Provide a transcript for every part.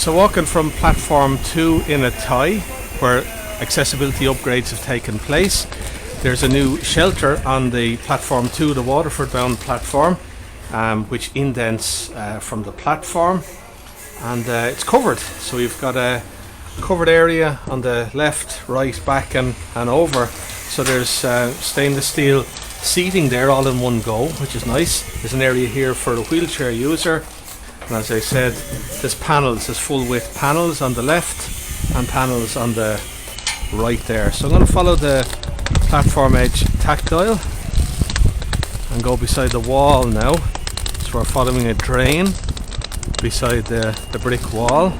So walking from platform 2 in Athy, where accessibility upgrades have taken place, there's a new shelter on the platform 2, the Waterford bound platform, which indents from the platform, and it's covered. So we've got a covered area on the left, right, back and over. So there's stainless steel seating there all in one go, which is nice. There's an area here for a wheelchair user, and as I said, there's panels, there's full width panels on the left and panels on the right there. So I'm going to follow the platform edge tactile and go beside the wall now. So we're following a drain beside the brick wall.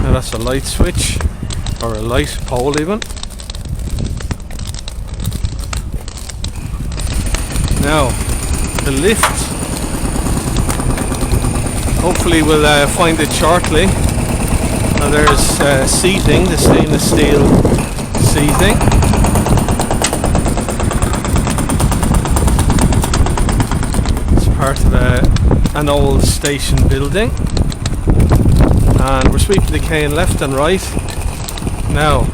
Now that's a light switch, or a light pole even. Now the lift, hopefully we'll find it shortly. Now there's seating, the stainless steel seating. It's part of an old station building, and we're sweeping the cane left and right. Now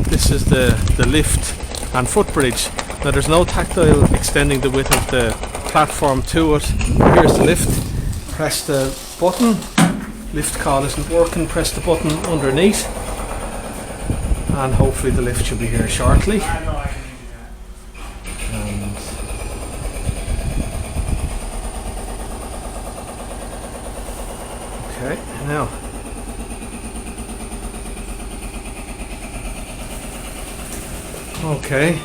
this is the lift and footbridge. Now there's no tactile extending the width of the platform to it. Here's the lift. Press the button. Lift call isn't working. Press the button underneath, and hopefully the lift should be here shortly. And okay, now okay,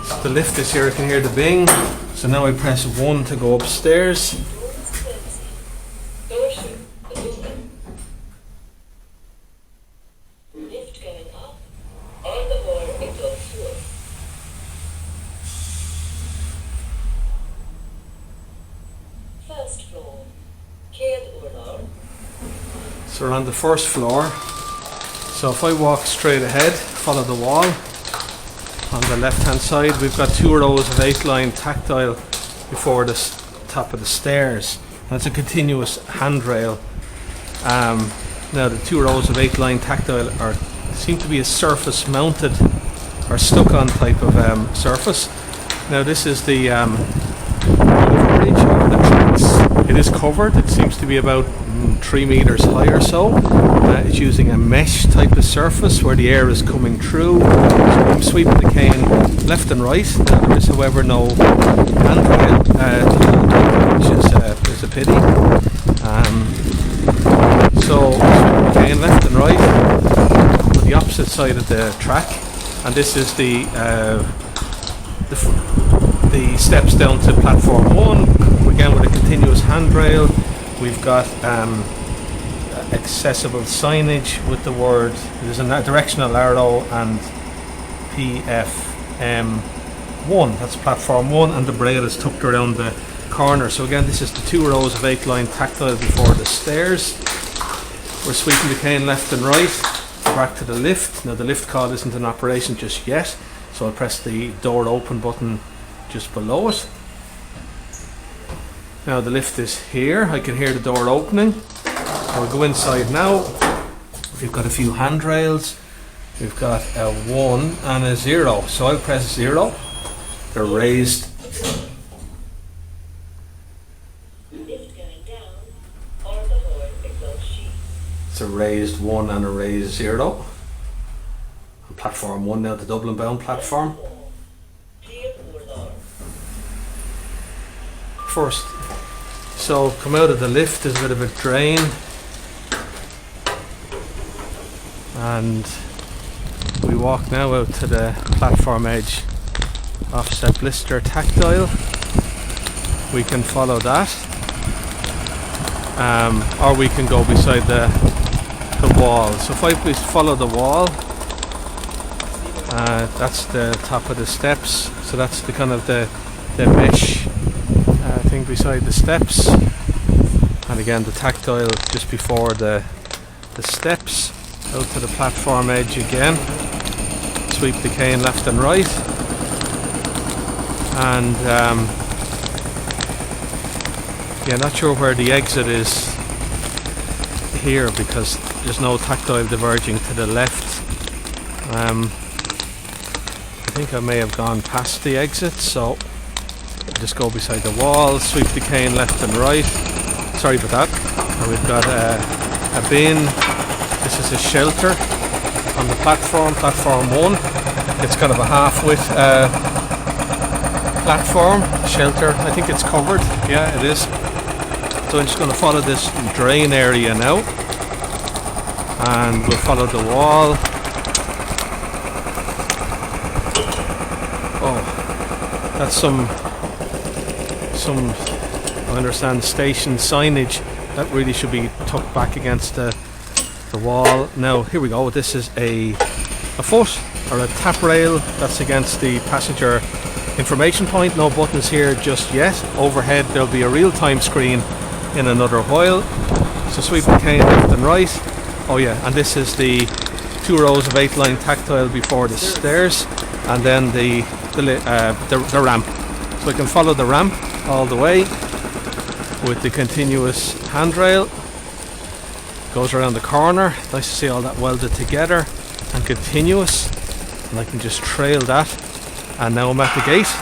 so the lift is here. I can hear the bing. So now I press 1 to go upstairs. Lift going up. On the wall it goes through. First floor. Kildare. So we're on the first floor. So if I walk straight ahead, follow the wall. On the left hand side we've got 2 rows of 8-line tactile before the top of the stairs, and it's a continuous handrail. Now the 2 rows of 8-line tactile seem to be a surface mounted or stuck on type of surface. Now this is the overbridge over the tracks. It is covered. It seems to be about 3 meters high or so. It's using a mesh type of surface where the air is coming through. So I'm sweeping the cane left and right. Now there is, however, no handrail, which is a pity. So sweeping the cane left and right on the opposite side of the track, and this is the steps down to platform 1. Again with a continuous handrail. We've got accessible signage with the word, there's a directional arrow and PFM1, that's platform 1, and the braille is tucked around the corner. So again, this is the 2 rows of 8-line tactile before the stairs. We're sweeping the cane left and right, back to the lift. Now the lift call isn't in operation just yet, so I'll press the door open button just below it. Now the lift is here. I can hear the door opening. I'll go inside now. We've got a few handrails. We've got a 1 and a 0. So I'll press 0. They're raised. Lift going down. On the wall it goes sheet. It's a raised 1 and a raised 0. On platform 1 now, the Dublin bound platform. First, so come out of the lift, there's a bit of a drain, and we walk now out to the platform edge offset blister tactile. We can follow that, or we can go beside the wall. So if I follow the wall, that's the top of the steps, so that's the kind of the mesh thing beside the steps, and again the tactile just before the steps out to the platform edge again. sweep the cane left and right, and yeah, not sure where the exit is here because there's no tactile diverging to the left. I think I may have gone past the exit, so I'll just go beside the wall, sweep the cane left and right. Sorry about that. And we've got a bin. This is a shelter on the platform 1. It's kind of a half-width platform shelter. I think it's covered. Yeah, it is. So I'm just going to follow this drain area now, and we'll follow the wall. Oh, that's some I understand station signage that really should be tucked back against the wall. Now here we go. This is a foot or a tap rail that's against the passenger information point. No buttons here just yet. Overhead there'll be a real-time screen in another while. So sweep the cane left and right. Oh yeah, and this is the 2 rows of 8-line tactile before the stairs, and then the ramp. So we can follow the ramp all the way with the continuous handrail. Goes around the corner. Nice to see all that welded together and continuous, and I can just trail that, and now I'm at the gate.